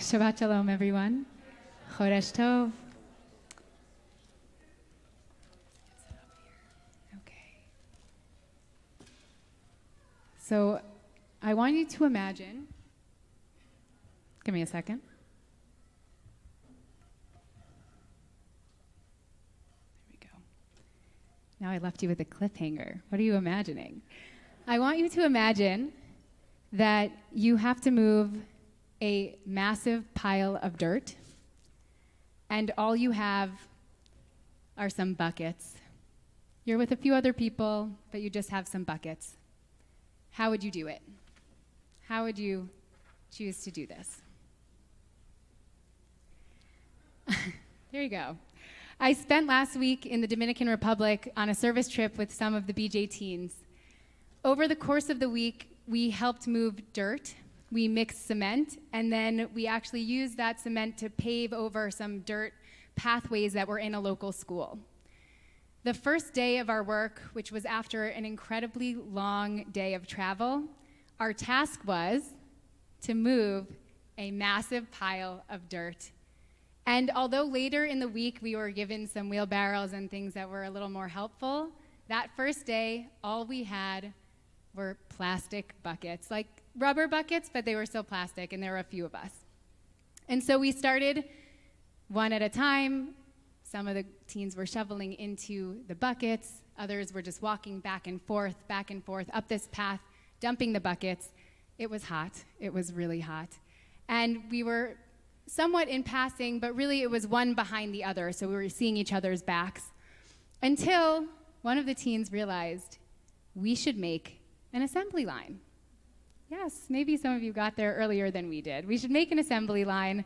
Shabbat Shalom, everyone. Chodesh Tov. Okay. So I want you to imagine, give me a second. There we go. Now I left you with a cliffhanger. What are you imagining? I want you to imagine that you have to move a massive pile of dirt, and all you have are some buckets. You're with a few other people, but you just have some buckets. How would you do it? How would you choose to do this? There you go. I spent last week in the Dominican Republic on a service trip with some of the BJ teens. Over the course of the week, we helped move dirt. We mixed cement, and then we actually used that cement to pave over some dirt pathways that were in a local school. The first day of our work, which was after an incredibly long day of travel, our task was to move a massive pile of dirt. And although later in the week we were given some wheelbarrows and things that were a little more helpful, that first day, all we had were plastic buckets, like rubber buckets, but they were still plastic, and there were a few of us. And so we started one at a time. Some of the teens were shoveling into the buckets. Others were just walking back and forth up this path, dumping the buckets. It was hot. It was really hot. And we were somewhat in passing, but really it was one behind the other, so we were seeing each other's backs, until one of the teens realized we should make an assembly line. Yes, maybe some of you got there earlier than we did. We should make an assembly line.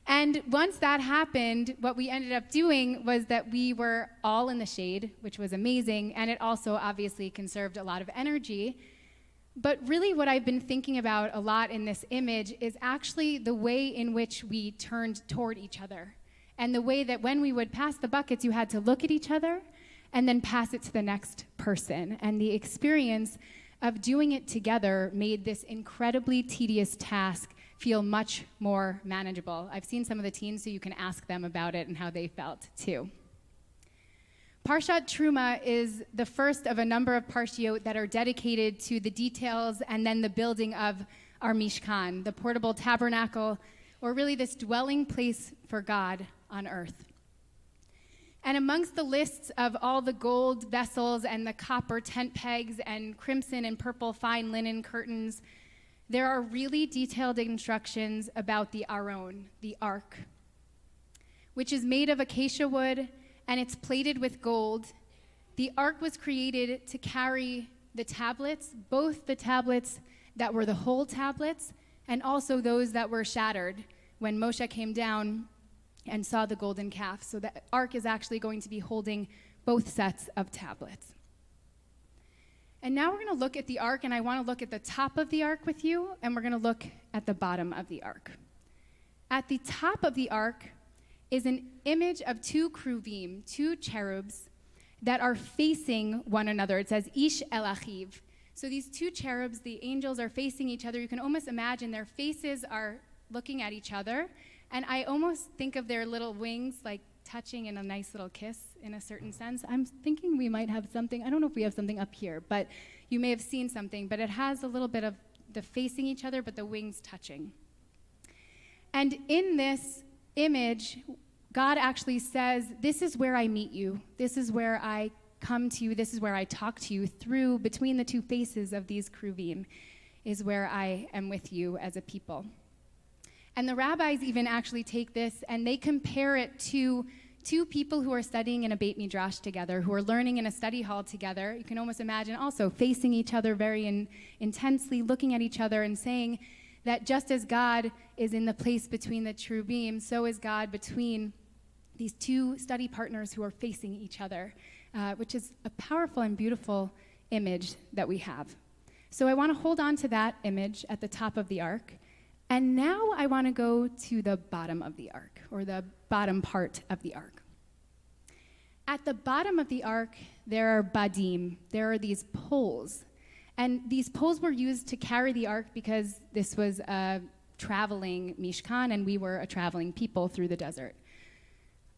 And once that happened, what we ended up doing was that we were all in the shade, which was amazing, and it also obviously conserved a lot of energy. But really what I've been thinking about a lot in this image is actually the way in which we turned toward each other, and the way that when we would pass the buckets, you had to look at each other and then pass it to the next person. And the experience of doing it together made this incredibly tedious task feel much more manageable. I've seen some of the teens, so you can ask them about it and how they felt too. Parashat Terumah is the first of a number of parshiot that are dedicated to the details and then the building of our Mishkan, the portable tabernacle, or really this dwelling place for God on earth. And amongst the lists of all the gold vessels and the copper tent pegs and crimson and purple fine linen curtains, there are really detailed instructions about the Aron, the ark, which is made of acacia wood and it's plated with gold. The ark was created to carry the tablets, both the tablets that were the whole tablets and also those that were shattered when Moshe came down and saw the golden calf. So the ark is actually going to be holding both sets of tablets. And now we're going to look at the ark, and I want to look at the top of the ark with you, and we're going to look at the bottom of the ark. At the top of the ark is an image of two kruvim, two cherubs, that are facing one another. It says, Ish el achiv. So these two cherubs, the angels, are facing each other. You can almost imagine their faces are looking at each other, and I almost think of their little wings like touching in a nice little kiss in a certain sense. I'm thinking we might have something. I don't know if we have something up here, but you may have seen something, but it has a little bit of the facing each other, but the wings touching. And in this image, God actually says, this is where I meet you. This is where I come to you. This is where I talk to you through, between the two faces of these kruvim, is where I am with you as a people. And the rabbis even actually take this and they compare it to two people who are studying in a Beit Midrash together, who are learning in a study hall together. You can almost imagine also facing each other very intensely, looking at each other and saying that just as God is in the place between the cherubim, so is God between these two study partners who are facing each other, which is a powerful and beautiful image that we have. So I want to hold on to that image at the top of the ark. And now I want to go to the bottom of the ark, or the bottom part of the ark. At the bottom of the ark, there are badim. There are these poles. And these poles were used to carry the ark because this was a traveling Mishkan, and we were a traveling people through the desert.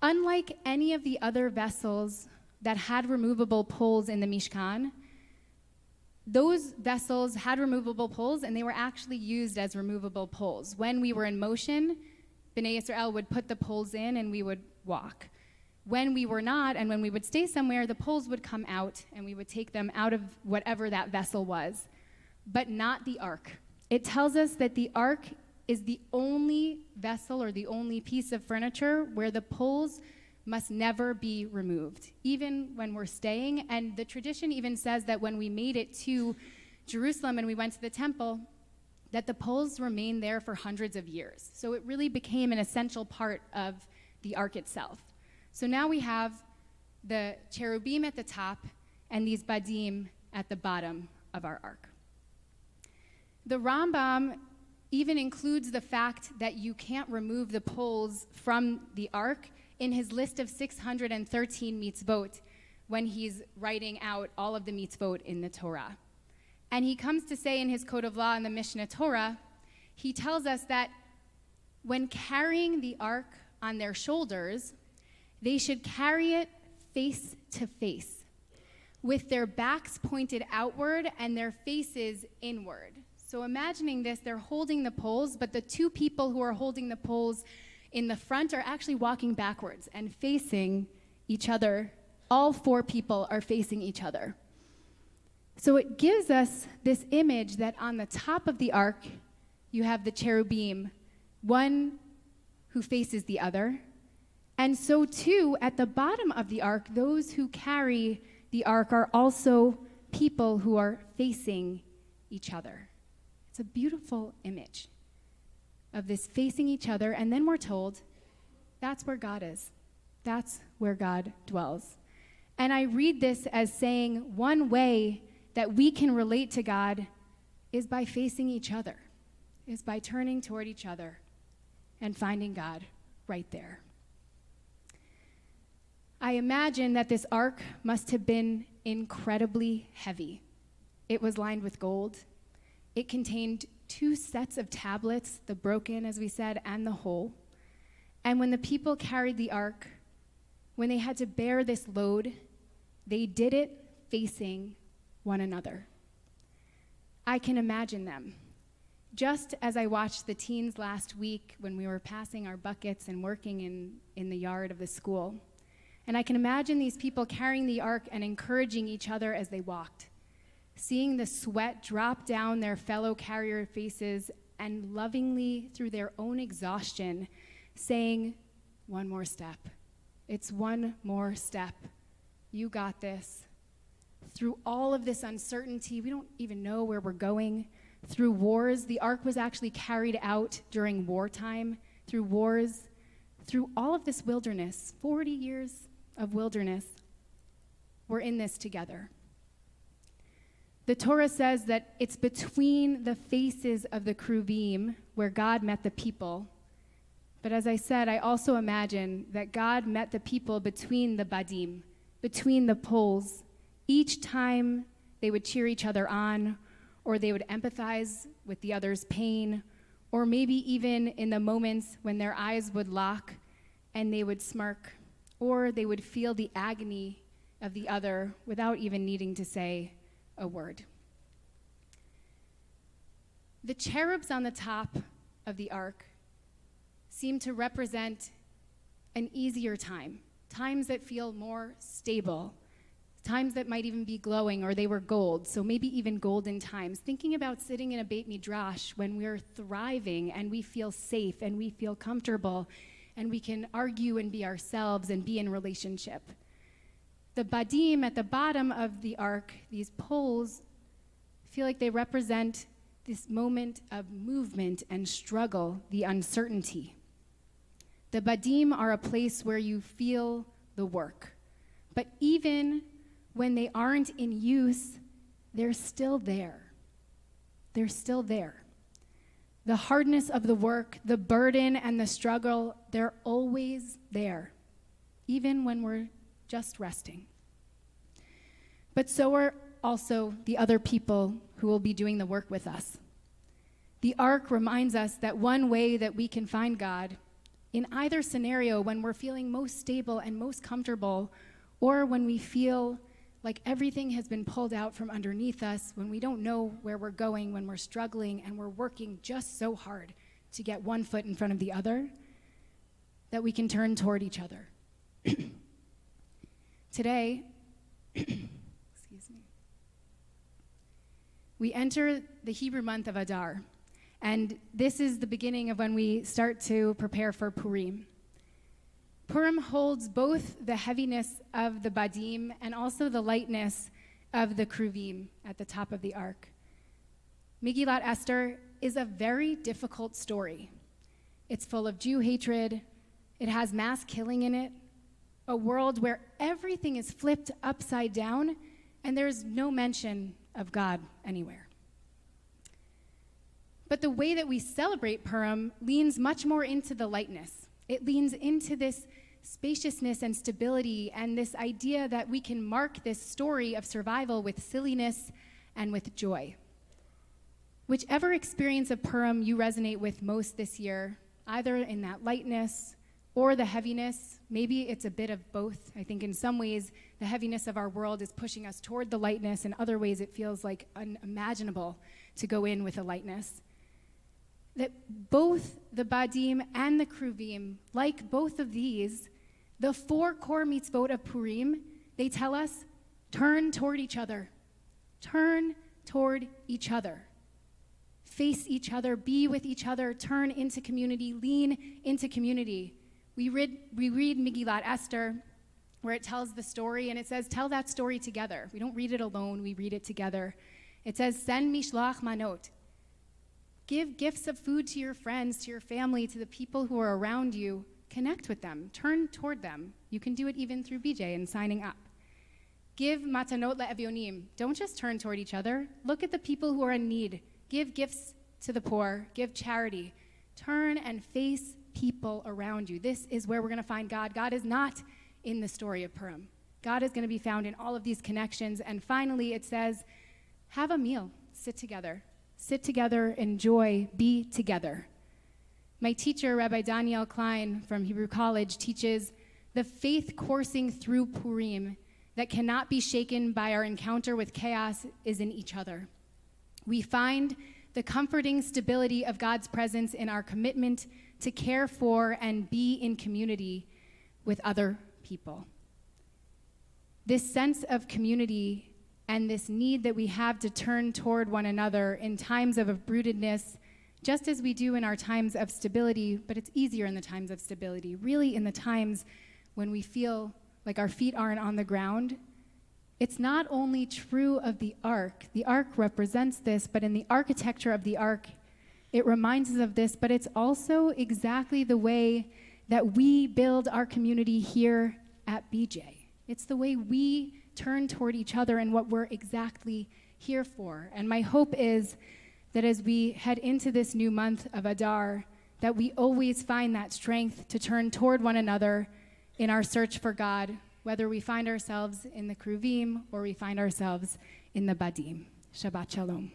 Unlike any of the other vessels that had removable poles in the Mishkan, those vessels had removable poles, and they were actually used as removable poles. When we were in motion, Bnei Yisrael would put the poles in and we would walk. When we were not, and when we would stay somewhere, the poles would come out and we would take them out of whatever that vessel was, but not the ark. It tells us that the ark is the only vessel or the only piece of furniture where the poles must never be removed, even when we're staying. And the tradition even says that when we made it to Jerusalem and we went to the temple, that the poles remained there for hundreds of years. So it really became an essential part of the ark itself. So now we have the cherubim at the top and these badim at the bottom of our ark. The Rambam even includes the fact that you can't remove the poles from the ark in his list of 613 mitzvot when he's writing out all of the mitzvot in the Torah. And he comes to say in his Code of Law in the Mishnah Torah, he tells us that when carrying the ark on their shoulders, they should carry it face to face, with their backs pointed outward and their faces inward. So imagining this, they're holding the poles, but the two people who are holding the poles in the front are actually walking backwards and facing each other. All four people are facing each other. So it gives us this image that on the top of the ark, you have the cherubim, one who faces the other. And so too, at the bottom of the ark, those who carry the ark are also people who are facing each other. It's a beautiful image of this facing each other, and then we're told that's where God is. That's where God dwells. And I read this as saying one way that we can relate to God is by facing each other, is by turning toward each other and finding God right there. I imagine that this ark must have been incredibly heavy. It was lined with gold. It contained 2 sets of tablets, the broken, as we said, and the whole. And when the people carried the ark, when they had to bear this load, they did it facing one another. I can imagine them. Just as I watched the teens last week when we were passing our buckets and working in the yard of the school. And I can imagine these people carrying the ark and encouraging each other as they walked, seeing the sweat drop down their fellow carrier faces and lovingly, through their own exhaustion, saying, one more step. It's one more step. You got this. Through all of this uncertainty, we don't even know where we're going. Through wars, the ark was actually carried out during wartime, through wars, through all of this wilderness, 40 years of wilderness, we're in this together. The Torah says that it's between the faces of the Kruvim where God met the people. But as I said, I also imagine that God met the people between the badim, between the poles. Each time they would cheer each other on, or they would empathize with the other's pain, or maybe even in the moments when their eyes would lock and they would smirk, or they would feel the agony of the other without even needing to say a word. The cherubs on the top of the ark seem to represent an easier time, times that feel more stable, times that might even be glowing, or they were gold, so maybe even golden times. Thinking about sitting in a Beit Midrash when we're thriving and we feel safe and we feel comfortable and we can argue and be ourselves and be in relationship. The badim at the bottom of the ark, these poles, feel like they represent this moment of movement and struggle, the uncertainty. The badim are a place where you feel the work, but even when they aren't in use, they're still there. They're still there. The hardness of the work, the burden and the struggle, they're always there, even when we're just resting. But so are also the other people who will be doing the work with us. The ark reminds us that one way that we can find God in either scenario, when we're feeling most stable and most comfortable, or when we feel like everything has been pulled out from underneath us, when we don't know where we're going, when we're struggling and we're working just so hard to get one foot in front of the other, that we can turn toward each other. Today, excuse me, we enter the Hebrew month of Adar, and this is the beginning of when we start to prepare for Purim. Purim holds both the heaviness of the Badim and also the lightness of the Kruvim at the top of the ark. Megillat Esther is a very difficult story. It's full of Jew hatred. It has mass killing in it, a world where everything is flipped upside down and there's no mention of God anywhere. But the way that we celebrate Purim leans much more into the lightness. It leans into this spaciousness and stability and this idea that we can mark this story of survival with silliness and with joy. Whichever experience of Purim you resonate with most this year, either in that lightness or the heaviness, maybe it's a bit of both. I think in some ways, the heaviness of our world is pushing us toward the lightness. In other ways, it feels like unimaginable to go in with a lightness. That both the Badim and the Kruvim, like both of these, the 4 core mitzvot of Purim, they tell us, turn toward each other. Turn toward each other. Face each other, be with each other, turn into community, lean into community. We read Megillat Esther, where it tells the story, and it says, tell that story together. We don't read it alone, we read it together. It says, send mishloach manot. Give gifts of food to your friends, to your family, to the people who are around you. Connect with them, turn toward them. You can do it even through BJ and signing up. Give matanot le'evyonim. Don't just turn toward each other. Look at the people who are in need. Give gifts to the poor, give charity. Turn and face people around you. This is where we're gonna find God. God is not in the story of Purim. God is gonna be found in all of these connections. And finally, it says, have a meal, sit together. Sit together, enjoy, be together. My teacher, Rabbi Daniel Klein from Hebrew College, teaches the faith coursing through Purim that cannot be shaken by our encounter with chaos is in each other. We find the comforting stability of God's presence in our commitment to care for and be in community with other people. This sense of community and this need that we have to turn toward one another in times of uprootedness, just as we do in our times of stability, but it's easier in the times of stability, really in the times when we feel like our feet aren't on the ground. It's not only true of the ark represents this, but in the architecture of the ark, it reminds us of this, but it's also exactly the way that we build our community here at BJ. It's the way we turn toward each other and what we're exactly here for. And my hope is that as we head into this new month of Adar, that we always find that strength to turn toward one another in our search for God, whether we find ourselves in the Kruvim or we find ourselves in the Badim. Shabbat Shalom.